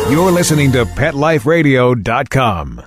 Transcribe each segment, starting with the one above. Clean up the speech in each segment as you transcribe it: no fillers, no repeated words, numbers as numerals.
You're listening to PetLifeRadio.com.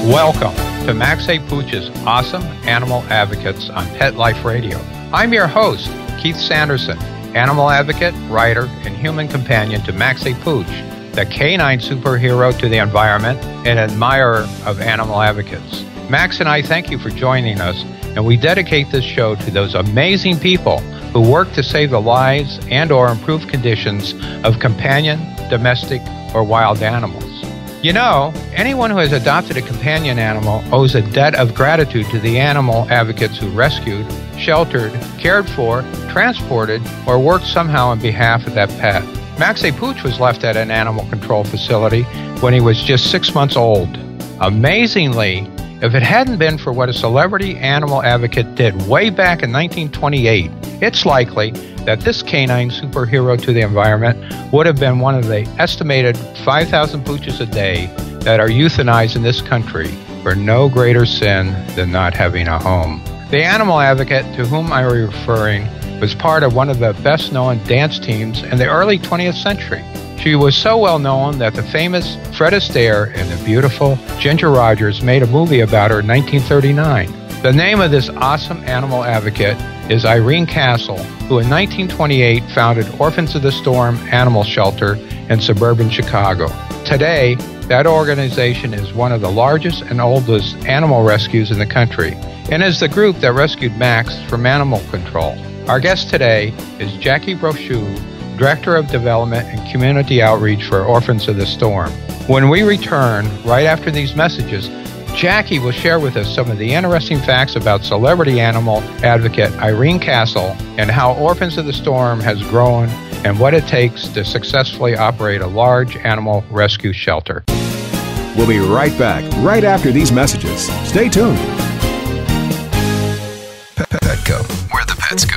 Welcome to Max A. Pooch's Awesome Animal Advocates on Pet Life Radio. I'm your host, Keith Sanderson, animal advocate, writer, and human companion to Max A. Pooch, the canine superhero to the environment and admirer of animal advocates. Max and I thank you for joining us, and we dedicate this show to those amazing people who work to save the lives and or improve conditions of companion, domestic, or wild animals. You know, anyone who has adopted a companion animal owes a debt of gratitude to the animal advocates who rescued, sheltered, cared for, transported, or worked somehow on behalf of that pet. Max A. Pooch was left at an animal control facility when he was just 6 months old. Amazingly, if it hadn't been for what a celebrity animal advocate did way back in 1928, it's likely that this canine superhero to the environment would have been one of the estimated 5,000 pooches a day that are euthanized in this country for no greater sin than not having a home. The animal advocate to whom I'm referring was part of one of the best-known dance teams in the early 20th century. She was so well known that the famous Fred Astaire and the beautiful Ginger Rogers made a movie about her in 1939. The name of this awesome animal advocate is Irene Castle, who in 1928 founded Orphans of the Storm Animal Shelter in suburban Chicago. Today, that organization is one of the largest and oldest animal rescues in the country, and is the group that rescued Max from animal control. Our guest today is Jackie Brochu, Director of Development and Community Outreach for Orphans of the Storm. When we return, right after these messages, Jackie will share with us some of the interesting facts about celebrity animal advocate Irene Castle and how Orphans of the Storm has grown and what it takes to successfully operate a large animal rescue shelter. We'll be right back, right after these messages. Stay tuned. Petco, where the pets go.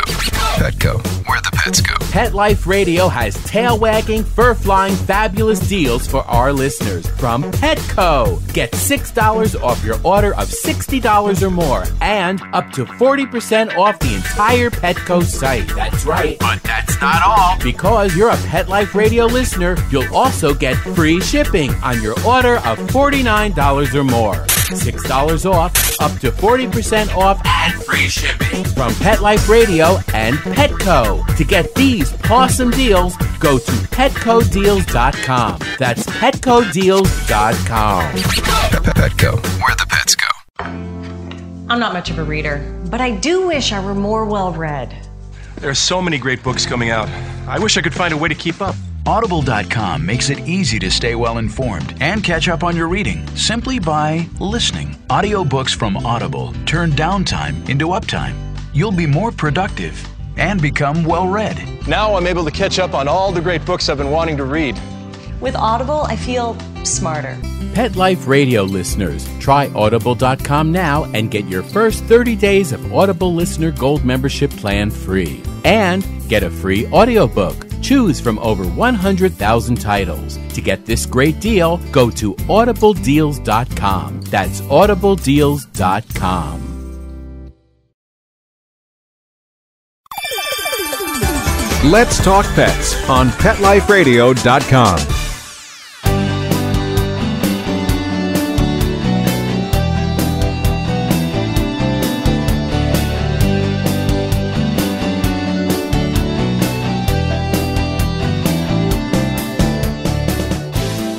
Petco, where the pets go. Pet Life Radio has tail-wagging, fur-flying, fabulous deals for our listeners from Petco. Get $6 off your order of $60 or more and up to 40% off the entire Petco site. That's right, but that's not all. Because you're a Pet Life Radio listener, you'll also get free shipping on your order of $49 or more. $6 off, up to 40% off, and free shipping from Pet Life Radio and Petco. To get these awesome deals, go to PetcoDeals.com. That's PetcoDeals.com. Petco, where the pets go. I'm not much of a reader, but I do wish I were more well-read. There are so many great books coming out. I wish I could find a way to keep up. Audible.com makes it easy to stay well informed and catch up on your reading simply by listening. Audiobooks from Audible turn downtime into uptime. You'll be more productive and become well read. Now I'm able to catch up on all the great books I've been wanting to read. With Audible, I feel smarter. Pet Life Radio listeners, try Audible.com now and get your first 30 days of Audible Listener Gold membership plan free. And get a free audiobook. Choose from over 100,000 titles. To get this great deal, go to audibledeals.com. That's audibledeals.com. Let's Talk Pets on PetLifeRadio.com.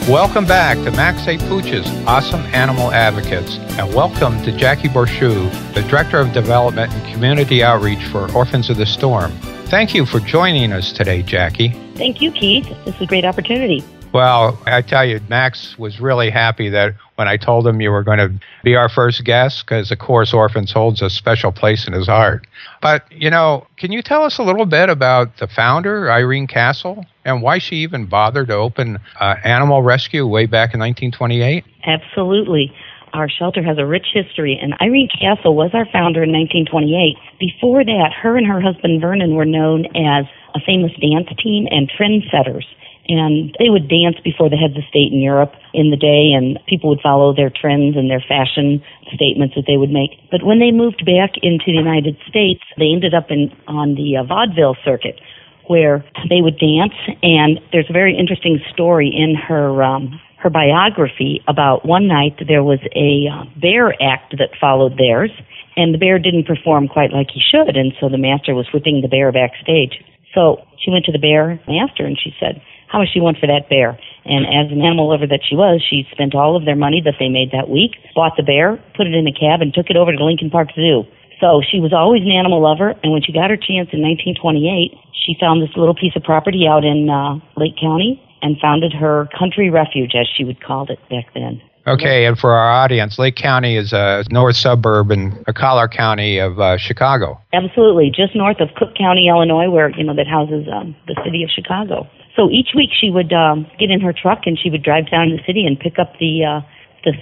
Welcome back to Max A. Pooch's Awesome Animal Advocates, and welcome to Jackie Brochu, the Director of Development and Community Outreach for Orphans of the Storm. Thank you for joining us today, Jackie. Thank you, Keith. This is a great opportunity. Well, I tell you, Max was really happy that when I told him you were going to be our first guest, because, of course, Orphans holds a special place in his heart. But, you know, can you tell us a little bit about the founder, Irene Castle, and why she even bothered to open animal rescue way back in 1928? Absolutely. Our shelter has a rich history, and Irene Castle was our founder in 1928. Before that, her and her husband Vernon were known as a famous dance team and trendsetters. And they would dance before the heads of state in Europe in the day, and people would follow their trends and their fashion statements that they would make. But when they moved back into the United States, they ended up on the vaudeville circuit, where they would dance. And there's a very interesting story in her biography about one night there was a bear act that followed theirs, and the bear didn't perform quite like he should, and so the master was whipping the bear backstage. So she went to the bear master and she said, how much do you want for that bear? And as an animal lover that she was, she spent all of their money that they made that week, bought the bear, put it in a cab, and took it over to the Lincoln Park Zoo. So she was always an animal lover, and when she got her chance in 1928, she found this little piece of property out in Lake County and founded her country refuge, as she would call it back then. Okay, and for our audience, Lake County is a north suburb in Collar County of Chicago. Absolutely, just north of Cook County, Illinois, where that houses the city of Chicago. So each week she would get in her truck and she would drive down to the city and pick up the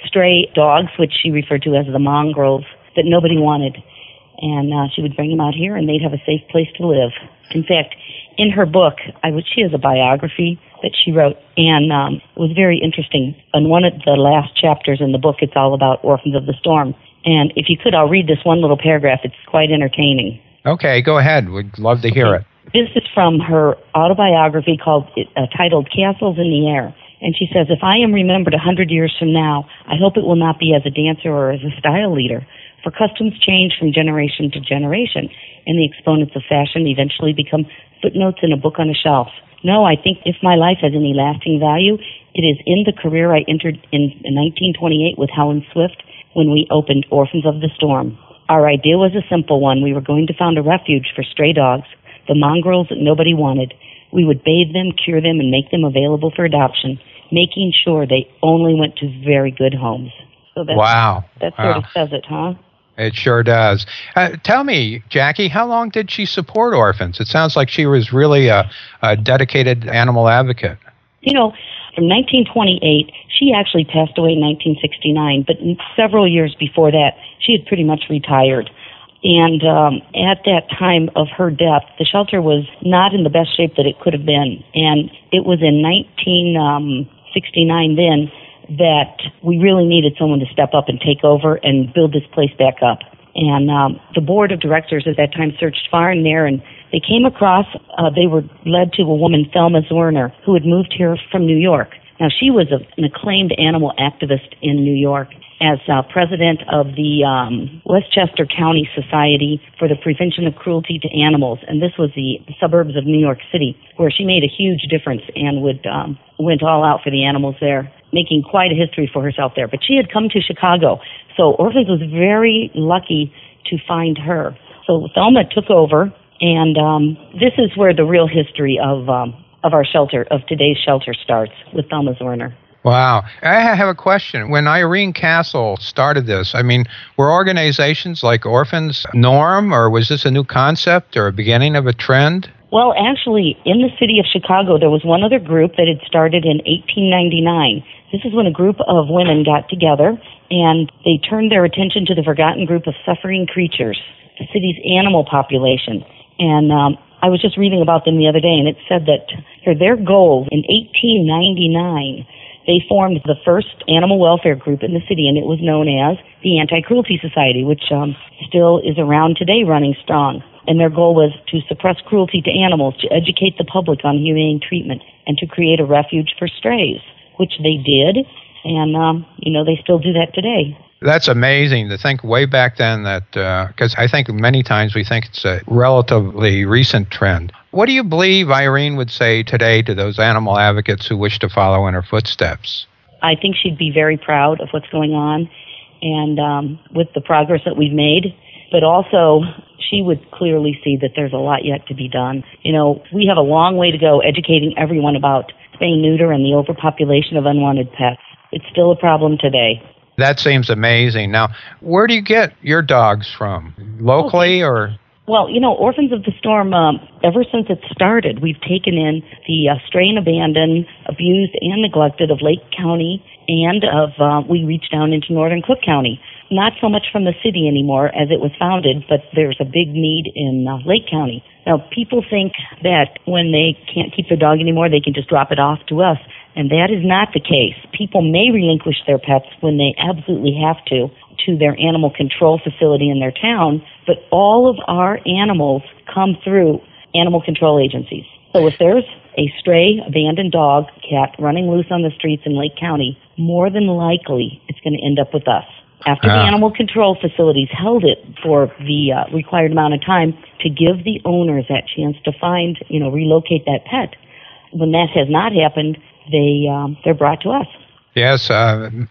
stray dogs, which she referred to as the mongrels, that nobody wanted. And she would bring them out here, and they'd have a safe place to live. In fact, in her book, she has a biography that she wrote, and it was very interesting. In one of the last chapters in the book, it's all about Orphans of the Storm. And if you could, I'll read this one little paragraph. It's quite entertaining. Okay, go ahead. We'd love to hear it. This is from her autobiography titled Castles in the Air. And she says, if I am remembered 100 years from now, I hope it will not be as a dancer or as a style leader. For customs change from generation to generation, and the exponents of fashion eventually become footnotes in a book on a shelf. No, I think if my life has any lasting value, it is in the career I entered in 1928 with Helen Swift when we opened Orphans of the Storm. Our idea was a simple one. We were going to found a refuge for stray dogs, the mongrels that nobody wanted. We would bathe them, cure them, and make them available for adoption, making sure they only went to very good homes. So wow. That sort of says it, huh? It sure does. Tell me, Jackie, how long did she support orphans? It sounds like she was really a dedicated animal advocate. From 1928, she actually passed away in 1969, but several years before that, she had pretty much retired. And at that time of her death, the shelter was not in the best shape that it could have been. And it was in 1969 then that we really needed someone to step up and take over and build this place back up. And the board of directors at that time searched far and near, and they came across, they were led to a woman, Thelma Zwerner, who had moved here from New York. Now, she was an acclaimed animal activist in New York as president of the Westchester County Society for the Prevention of Cruelty to Animals, and this was the suburbs of New York City, where she made a huge difference and went all out for the animals there, making quite a history for herself there. But she had come to Chicago, so Orphans was very lucky to find her. So Thelma took over, and this is where the real history of our shelter, of today's shelter, starts, with Thelma Zwerner. Wow. I have a question. When Irene Castle started this, were organizations like Orphans norm, or was this a new concept or a beginning of a trend? Well, actually, in the city of Chicago, there was one other group that had started in 1899. This is when a group of women got together, and they turned their attention to the forgotten group of suffering creatures, the city's animal population. And I was just reading about them the other day, and it said that their goal in 1899, they formed the first animal welfare group in the city, and it was known as the Anti-Cruelty Society, which still is around today, running strong. And their goal was to suppress cruelty to animals, to educate the public on humane treatment, and to create a refuge for strays, which they did, and, they still do that today. That's amazing to think way back then that, because I think many times we think it's a relatively recent trend. What do you believe Irene would say today to those animal advocates who wish to follow in her footsteps? I think she'd be very proud of what's going on and with the progress that we've made, but also she would clearly see that there's a lot yet to be done. We have a long way to go educating everyone about spay neuter and the overpopulation of unwanted pets. It's still a problem today. That seems amazing. Now, where do you get your dogs from? Locally or? Well, Orphans of the Storm, ever since it started, we've taken in the stray and abandoned, abused and neglected of Lake County, and we reached down into northern Cook County. Not so much from the city anymore as it was founded, but there's a big need in Lake County. Now, people think that when they can't keep their dog anymore, they can just drop it off to us, and that is not the case. People may relinquish their pets when they absolutely have to their animal control facility in their town, but all of our animals come through animal control agencies. So if there's a stray, abandoned dog, cat running loose on the streets in Lake County, more than likely it's going to end up with us. After the animal control facilities held it for the required amount of time to give the owners that chance to find, relocate that pet. When that has not happened, they're brought to us. Yes,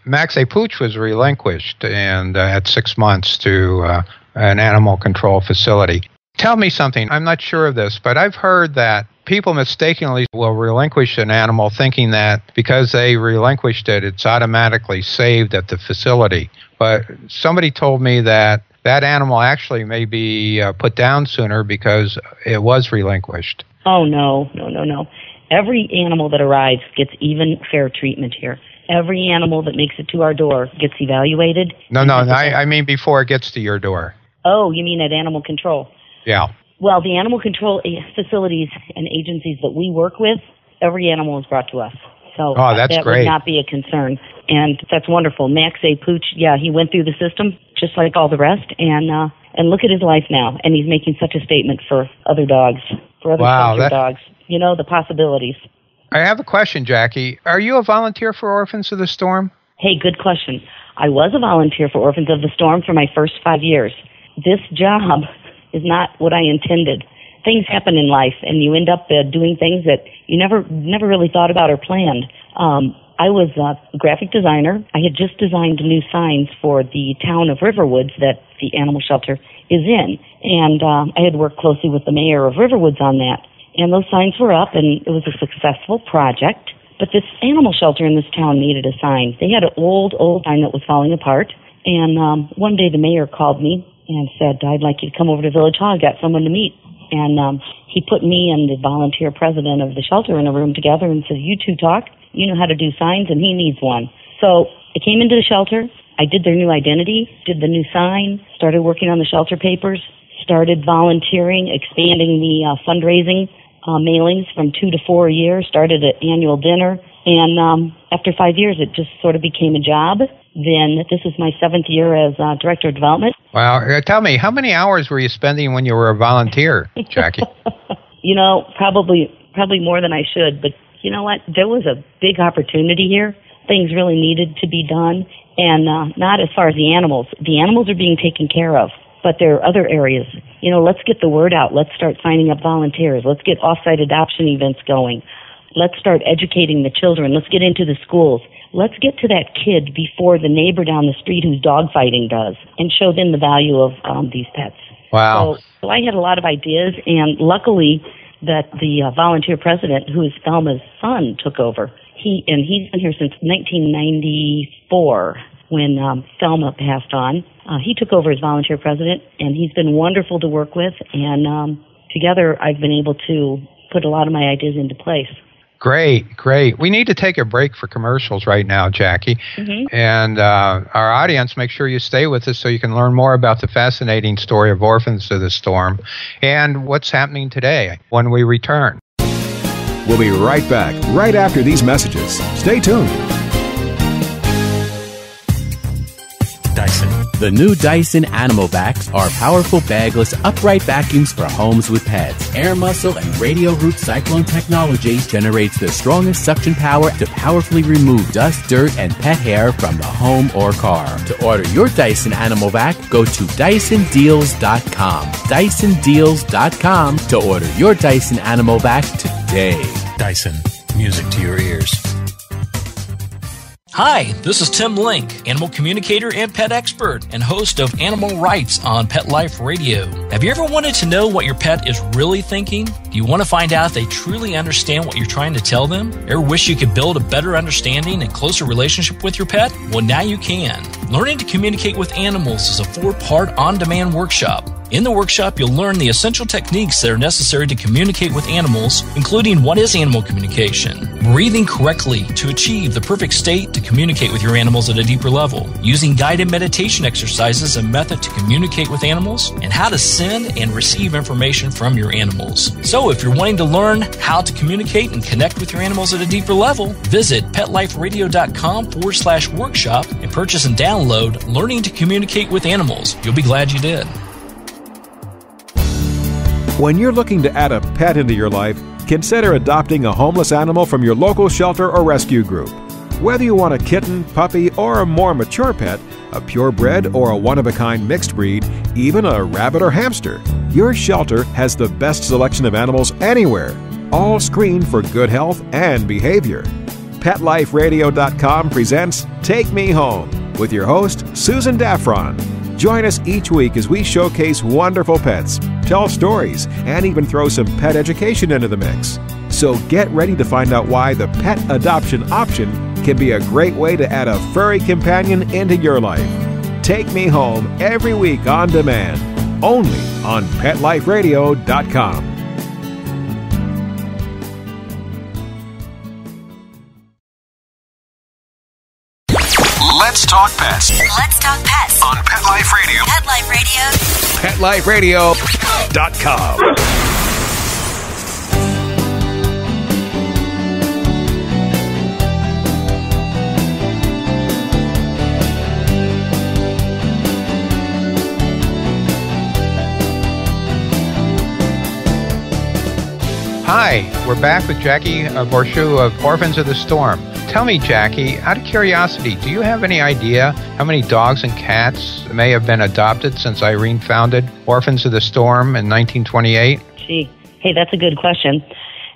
Max A. Pooch was relinquished and at 6 months to an animal control facility. Tell me something. I'm not sure of this, but I've heard that people mistakenly will relinquish an animal thinking that because they relinquished it, it's automatically saved at the facility. But somebody told me that animal actually may be put down sooner because it was relinquished. Oh, no. Every animal that arrives gets even fair treatment here. Every animal that makes it to our door gets evaluated. No, I mean before it gets to your door. Oh, you mean at animal control? Yeah. Well, the animal control facilities and agencies that we work with, every animal is brought to us. So that's that great. Would not be a concern. And that's wonderful. Max A. Pooch, he went through the system just like all the rest, and look at his life now. And he's making such a statement for other dogs, for other dogs. The possibilities. I have a question, Jackie. Are you a volunteer for Orphans of the Storm? Hey, good question. I was a volunteer for Orphans of the Storm for my first 5 years. This job is not what I intended. Things happen in life, and you end up doing things that you never really thought about or planned. I was a graphic designer. I had just designed new signs for the town of Riverwoods that the animal shelter is in, and I had worked closely with the mayor of Riverwoods on that. And those signs were up, and it was a successful project. But this animal shelter in this town needed a sign. They had an old sign that was falling apart. And one day the mayor called me and said, I'd like you to come over to Village Hall. I got someone to meet. And he put me and the volunteer president of the shelter in a room together and said, you two talk. You know how to do signs, and he needs one. So I came into the shelter. I did their new identity, did the new sign, started working on the shelter papers, started volunteering, expanding the fundraising mailings from 2 to 4 a year, started an annual dinner, and after 5 years it just sort of became a job. Then this is my 7th year as Director of Development. Wow. Tell me, how many hours were you spending when you were a volunteer, Jackie? Probably more than I should, but you know what? There was a big opportunity here. Things really needed to be done, and not as far as the animals. The animals are being taken care of. But there are other areas. Let's get the word out. Let's start signing up volunteers. Let's get off-site adoption events going. Let's start educating the children. Let's get into the schools. Let's get to that kid before the neighbor down the street who's dogfighting does, and show them the value of these pets. Wow. So I had a lot of ideas, and luckily that the volunteer president, who is Thelma's son, took over. He's been here since 1994 when Thelma passed on. He took over as volunteer president, and he's been wonderful to work with, and together I've been able to put a lot of my ideas into place. Great. We need to take a break for commercials right now, Jackie. Mm-hmm. And our audience, make sure you stay with us so you can learn more about the fascinating story of Orphans of the Storm and what's happening today when we return. We'll be right back, right after these messages. Stay tuned. Dyson. The new Dyson Animal Vacs are powerful bagless upright vacuums for homes with pets. Air muscle and radio root cyclone technology generates the strongest suction power to powerfully remove dust, dirt, and pet hair from the home or car. To order your Dyson Animal Vac, go to DysonDeals.com. DysonDeals.com to order your Dyson Animal Vac today. Dyson. Music to your ears. Hi, this is Tim Link, animal communicator and pet expert and host of Animal Rights on Pet Life Radio. Have you ever wanted to know what your pet is really thinking? Do you want to find out if they truly understand what you're trying to tell them? Ever wish you could build a better understanding and closer relationship with your pet? Well, now you can. Learning to communicate with animals is a 4-part on-demand workshop. In the workshop, you'll learn the essential techniques that are necessary to communicate with animals, including what is animal communication, breathing correctly to achieve the perfect state to communicate with your animals at a deeper level, using guided meditation exercises, a method to communicate with animals, and how to send and receive information from your animals. So if you're wanting to learn how to communicate and connect with your animals at a deeper level, visit PetLifeRadio.com/workshop and purchase and download Learning to Communicate with Animals. You'll be glad you did. When you're looking to add a pet into your life, consider adopting a homeless animal from your local shelter or rescue group. Whether you want a kitten, puppy, or a more mature pet, a purebred or a one-of-a-kind mixed breed, even a rabbit or hamster, your shelter has the best selection of animals anywhere, all screened for good health and behavior. PetLifeRadio.com presents Take Me Home with your host, Susan Daffron. Join us each week as we showcase wonderful pets, tell stories, and even throw some pet education into the mix. So get ready to find out why the pet adoption option can be a great way to add a furry companion into your life. Take Me Home every week on demand, only on PetLifeRadio.com. Let's talk pets. Let's talk pets On Pet Life Radio. Pet Life Radio. PetLifeRadio.com. Hi, we're back with Jackie Borshu of Orphans of the Storm. Tell me, Jackie, out of curiosity, do you have any idea how many dogs and cats may have been adopted since Irene founded Orphans of the Storm in 1928? Gee, hey, that's a good question.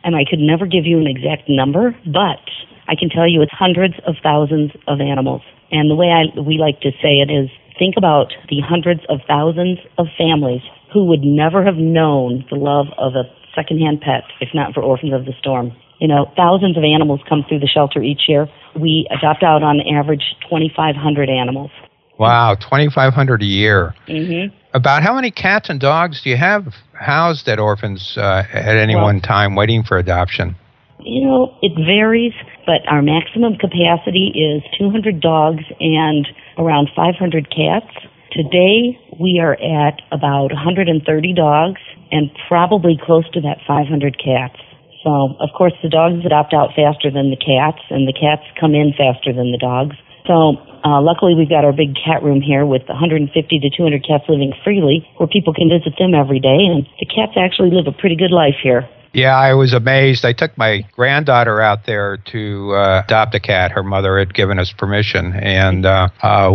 And I could never give you an exact number, but I can tell you it's hundreds of thousands of animals. And the way we like to say it is, think about the hundreds of thousands of families who would never have known the love of a secondhand pet if not for Orphans of the Storm. You know, thousands of animals come through the shelter each year. We adopt out on average 2,500 animals. Wow, 2,500 a year. Mm-hmm. About how many cats and dogs do you have housed at Orphans at any one time waiting for adoption? You know, it varies, but our maximum capacity is 200 dogs and around 500 cats. Today, we are at about 130 dogs and probably close to that 500 cats. So, of course, the dogs adopt out faster than the cats, and the cats come in faster than the dogs. So, luckily, we've got our big cat room here with 150 to 200 cats living freely, where people can visit them every day, and the cats actually live a pretty good life here. Yeah, I was amazed. I took my granddaughter out there to adopt a cat. Her mother had given us permission, and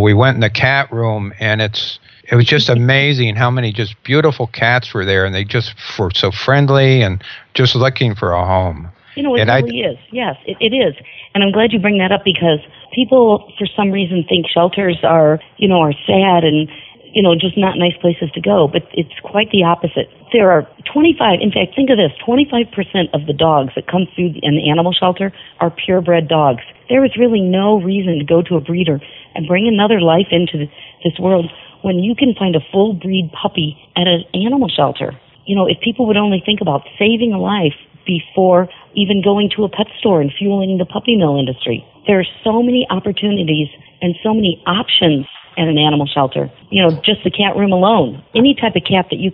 we went in the cat room, and it was just amazing how many just beautiful cats were there, and they just were so friendly and just looking for a home. You know, it really is. Yes, it is. And I'm glad you bring that up because people, for some reason, think shelters are sad and, just not nice places to go. But it's quite the opposite. There are 25, in fact, think of this, 25% of the dogs that come through an animal shelter are purebred dogs. There is really no reason to go to a breeder and bring another life into this world when you can find a full breed puppy at an animal shelter. You know, if people would only think about saving a life before even going to a pet store and fueling the puppy mill industry. There are so many opportunities and so many options at an animal shelter. You know, just the cat room alone. Any type of cat that you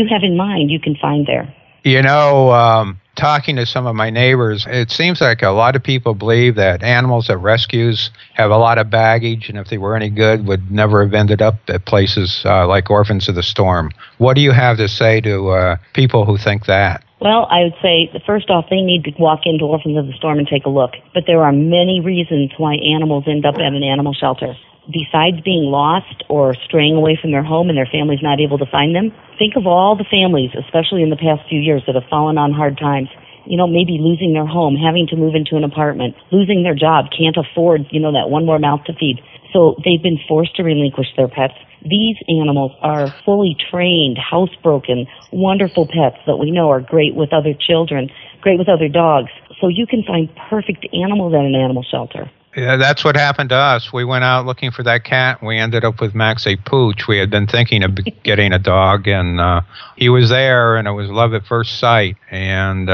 have in mind, you can find there. You know, talking to some of my neighbors, it seems like a lot of people believe that animals at rescues have a lot of baggage, and if they were any good, would never have ended up at places like Orphans of the Storm. What do you have to say to people who think that? Well, I would say, first off, they need to walk into Orphans of the Storm and take a look. But there are many reasons why animals end up at an animal shelter. Besides being lost or straying away from their home and their family's not able to find them, think of all the families, especially in the past few years, that have fallen on hard times. You know, maybe losing their home, having to move into an apartment, losing their job, can't afford, that one more mouth to feed. So they've been forced to relinquish their pets. These animals are fully trained, housebroken, wonderful pets that we know are great with other children, great with other dogs. So you can find perfect animals at an animal shelter. Yeah, that's what happened to us. We went out looking for that cat, and we ended up with Max a Pooch. We had been thinking of getting a dog, and he was there, and it was love at first sight. And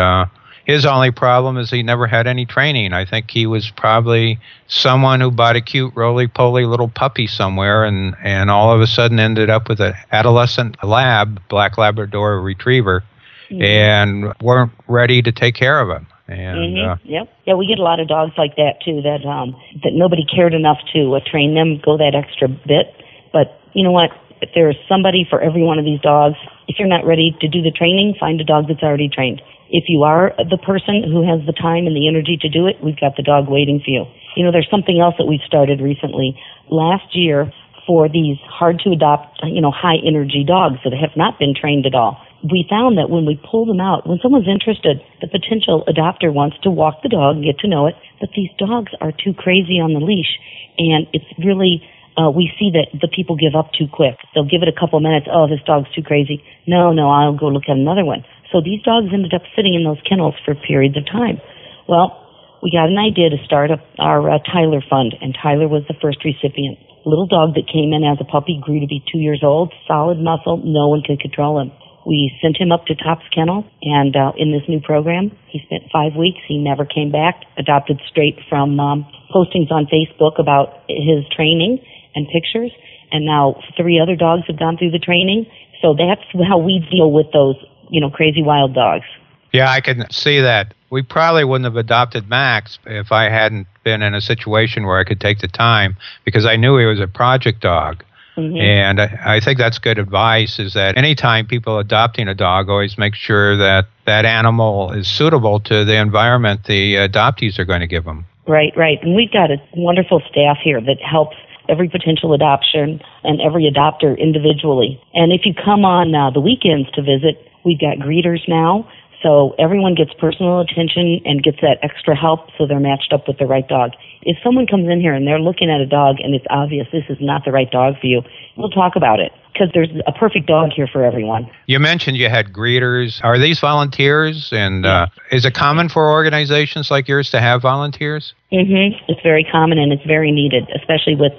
his only problem is he never had any training. I think he was probably someone who bought a cute roly-poly little puppy somewhere, and all of a sudden ended up with an adolescent black Labrador retriever, and weren't ready to take care of him. And yeah, we get a lot of dogs like that too. That nobody cared enough to train them, go that extra bit. But you know what? If there's somebody for every one of these dogs, if you're not ready to do the training, find a dog that's already trained. If you are the person who has the time and the energy to do it, we've got the dog waiting for you. You know, there's something else that we've started recently. Last year, for these hard to adopt, high energy dogs that have not been trained at all, we found that when we pull them out, when someone's interested, the potential adopter wants to walk the dog and get to know it, but these dogs are too crazy on the leash, and it's really, we see that the people give up too quick. They'll give it a couple minutes, oh, this dog's too crazy. No, I'll go look at another one. So these dogs ended up sitting in those kennels for periods of time. Well, we got an idea to start up our Tyler Fund, and Tyler was the first recipient. A little dog that came in as a puppy, grew to be 2 years old, solid muscle, no one could control him. We sent him up to Top's Kennel, and in this new program, he spent 5 weeks. He never came back, adopted straight from postings on Facebook about his training and pictures, and now 3 other dogs have gone through the training. So that's how we deal with those, crazy wild dogs. Yeah, I can see that. We probably wouldn't have adopted Max if I hadn't been in a situation where I could take the time, because I knew he was a project dog. And I think that's good advice, is that anytime people adopting a dog, always make sure that that animal is suitable to the environment the adoptees are going to give them. Right. And we've got a wonderful staff here that helps every potential adoption and every adopter individually. And if you come on the weekends to visit, we've got greeters now. So everyone gets personal attention and gets that extra help so they're matched up with the right dog. If someone comes in here and they're looking at a dog and it's obvious this is not the right dog for you, we'll talk about it, because there's a perfect dog here for everyone. You mentioned you had greeters. Are these volunteers? And is it common for organizations like yours to have volunteers? It's very common, and it's very needed, especially with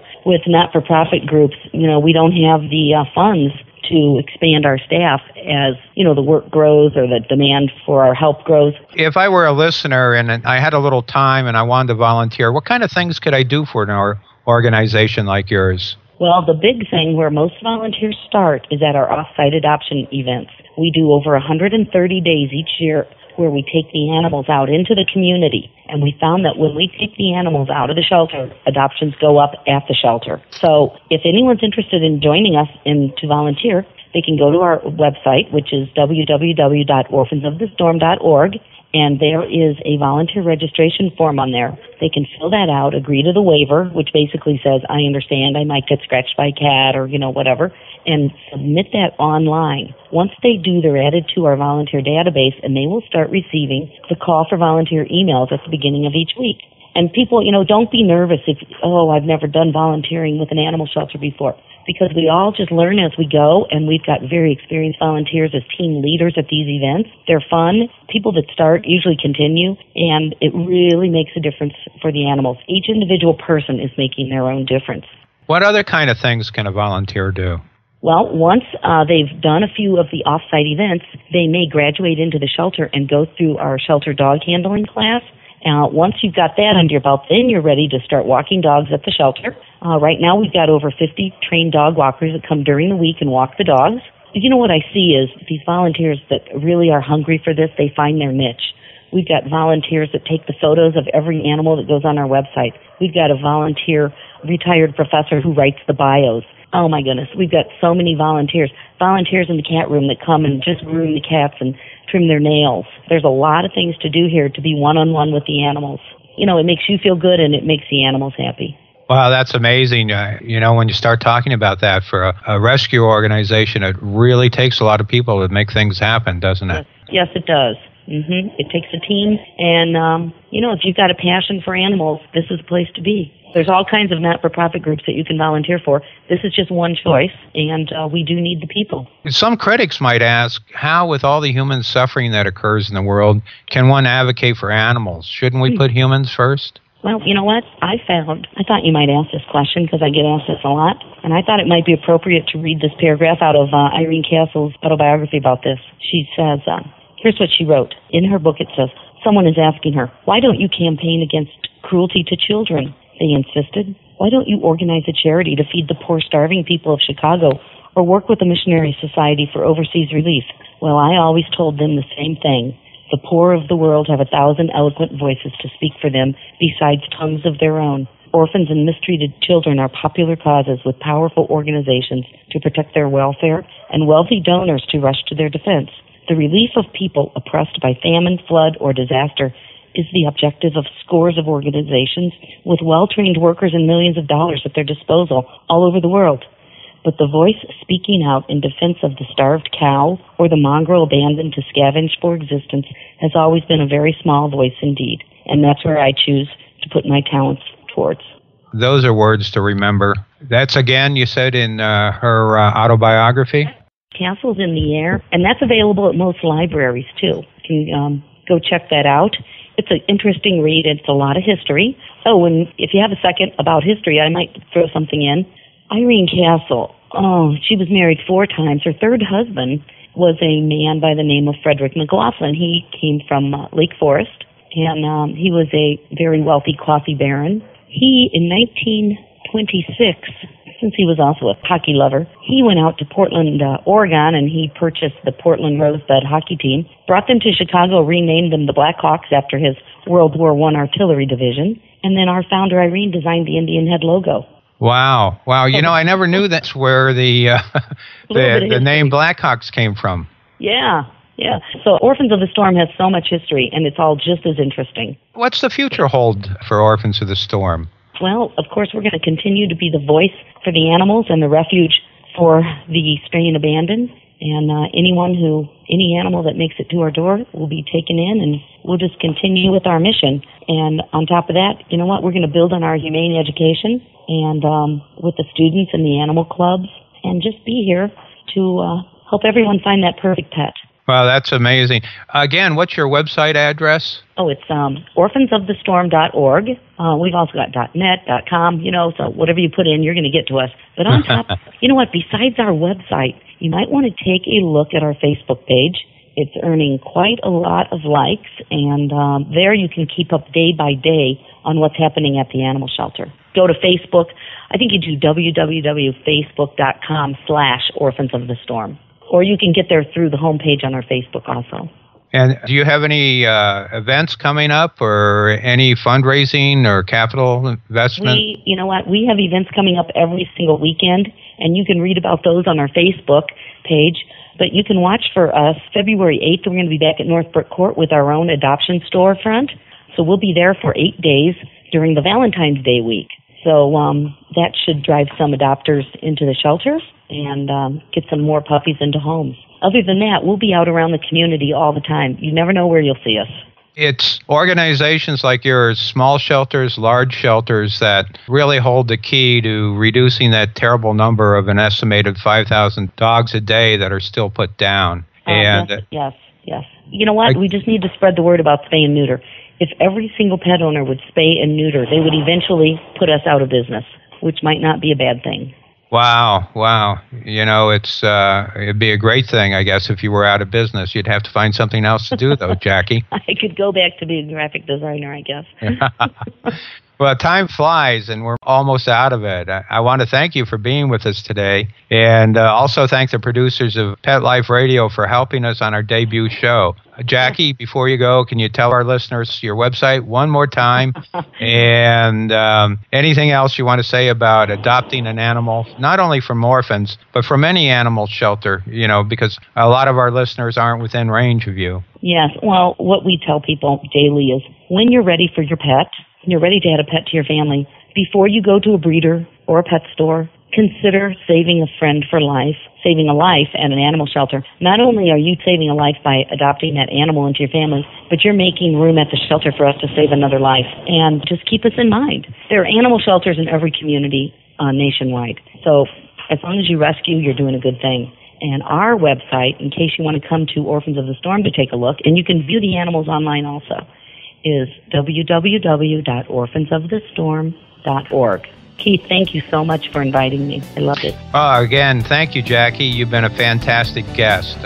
not-for-profit groups. We don't have the funds to expand our staff as, the work grows or the demand for our help grows. If I were a listener and I had a little time and I wanted to volunteer, what kind of things could I do for an organization like yours? Well, the big thing where most volunteers start is at our off-site adoption events. We do over 130 days each year where we take the animals out into the community. And we found that when we take the animals out of the shelter, adoptions go up at the shelter. So if anyone's interested in joining us to volunteer, they can go to our website, which is www.orphansofthestorm.org, and there is a volunteer registration form on there. They can fill that out, agree to the waiver, which basically says, I understand I might get scratched by a cat or, whatever, and submit that online. Once they do, they're added to our volunteer database, and they will start receiving the call for volunteer emails at the beginning of each week. And people, don't be nervous if, I've never done volunteering with an animal shelter before, because we all just learn as we go, and we've got very experienced volunteers as team leaders at these events. They're fun. People that start usually continue, and it really makes a difference for the animals. Each individual person is making their own difference. What other kind of things can a volunteer do? Well, once they've done a few of the off-site events, they may graduate into the shelter and go through our shelter dog handling class. Once you've got that under your belt, then you're ready to start walking dogs at the shelter. Right now we've got over 50 trained dog walkers that come during the week and walk the dogs. What I see is these volunteers that really are hungry for this, they find their niche. We've got volunteers that take the photos of every animal that goes on our website. We've got a volunteer retired professor who writes the bios. Oh my goodness, we've got so many volunteers. Volunteers in the cat room that come and just groom the cats and trim their nails. There's a lot of things to do here to be one-on-one with the animals. It makes you feel good and it makes the animals happy. Wow, that's amazing. When you start talking about that for a rescue organization, it really takes a lot of people to make things happen, doesn't it? Yes, it does. It takes a team, and, if you've got a passion for animals, this is the place to be. There's all kinds of not-for-profit groups that you can volunteer for. This is just one choice, and we do need the people. Some critics might ask, how, with all the human suffering that occurs in the world, can one advocate for animals? Shouldn't we put humans first? Well, you know what? I thought you might ask this question because I get asked this a lot, and I thought it might be appropriate to read this paragraph out of Irene Castle's autobiography about this. She says, here's what she wrote. In her book it says, someone is asking her, why don't you campaign against cruelty to children? They insisted. Why don't you organize a charity to feed the poor, starving people of Chicago or work with the Missionary Society for Overseas Relief? Well, I always told them the same thing. The poor of the world have 1,000 eloquent voices to speak for them besides tongues of their own. Orphans and mistreated children are popular causes with powerful organizations to protect their welfare and wealthy donors to rush to their defense. The relief of people oppressed by famine, flood, or disaster is the objective of scores of organizations with well-trained workers and millions of dollars at their disposal all over the world. But the voice speaking out in defense of the starved cow or the mongrel abandoned to scavenge for existence has always been a very small voice indeed. And that's where I choose to put my talents towards. Those are words to remember. That's, again, you said in her autobiography? Castle's in the Air, and that's available at most libraries, too. You can go check that out. It's an interesting read. It's a lot of history. Oh, and if you have a second about history, I might throw something in. Irene Castle, she was married 4 times. Her third husband was a man by the name of Frederick McLaughlin. He came from Lake Forest, and he was a very wealthy coffee baron. He, in 1926, since he was also a hockey lover, he went out to Portland, Oregon, and he purchased the Portland Rosebud hockey team, brought them to Chicago, renamed them the Blackhawks after his World War I artillery division, and then our founder, Irene, designed the Indian head logo. Wow. You know, I never knew that's where the name Blackhawks came from. Yeah. So Orphans of the Storm has so much history, and it's all just as interesting. What's the future hold for Orphans of the Storm? Well, of course, we're going to continue to be the voice for the animals and the refuge for the stray and abandoned. And any animal that makes it to our door will be taken in, and we'll just continue with our mission. And on top of that, you know what? We're going to build on our humane education and with the students and the animal clubs, and just be here to help everyone find that perfect pet. Wow, that's amazing. Again, what's your website address? Oh, it's orphansofthestorm.org. We've also got .net, .com, so whatever you put in, you're going to get to us. But on top, you know what? Besides our website, you might want to take a look at our Facebook page. It's earning quite a lot of likes, and there you can keep up day by day on what's happening at the animal shelter. Go to Facebook. I think you do www.facebook.com/orphansofthestorm. Or you can get there through the homepage on our Facebook also. And do you have any events coming up or any fundraising or capital investment? You know what? We have events coming up every single weekend, and you can read about those on our Facebook page. But you can watch for us. February 8th, we're going to be back at Northbrook Court with our own adoption storefront. So we'll be there for 8 days during the Valentine's Day week. So that should drive some adopters into the shelters and get some more puppies into homes. Other than that, we'll be out around the community all the time. You never know where you'll see us. It's organizations like yours, small shelters, large shelters, that really hold the key to reducing that terrible number of an estimated 5,000 dogs a day that are still put down. Yes. You know what? We just need to spread the word about spay and neuter. If every single pet owner would spay and neuter, they would eventually put us out of business, which might not be a bad thing. Wow. You know, it'd be a great thing, I guess, if you were out of business. You'd have to find something else to do, though, Jackie. I could go back to being a graphic designer, I guess. Well, time flies, and we're almost out of it. I want to thank you for being with us today, and also thank the producers of Pet Life Radio for helping us on our debut show. Jackie, before you go, can you tell our listeners your website one more time, and anything else you want to say about adopting an animal, not only from orphans, but from any animal shelter, because a lot of our listeners aren't within range of you. Yes, well, what we tell people daily is when you're ready for your pet, when you're ready to add a pet to your family, before you go to a breeder or a pet store, consider saving a friend for life, saving a life at an animal shelter. Not only are you saving a life by adopting that animal into your family, but you're making room at the shelter for us to save another life. And just keep us in mind. There are animal shelters in every community nationwide. So as long as you rescue, you're doing a good thing. And our website, in case you want to come to Orphans of the Storm to take a look, and you can view the animals online also, is www.orphansofthestorm.org. Keith, thank you so much for inviting me. I loved it. Again, thank you, Jackie. You've been a fantastic guest.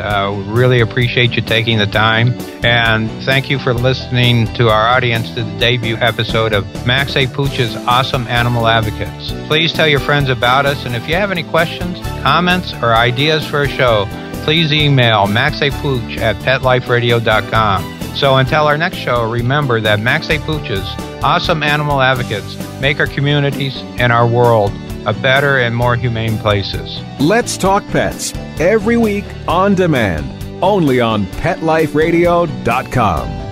Really appreciate you taking the time. And thank you for listening to our audience to the debut episode of Max A. Pooch's Awesome Animal Advocates. Please tell your friends about us. And if you have any questions, comments, or ideas for a show, please email maxapooch@petliferadio.com. So until our next show, remember that Max A. Pooch's Awesome Animal Advocates make our communities and our world a better and more humane places. Let's Talk Pets, every week on demand, only on PetLifeRadio.com.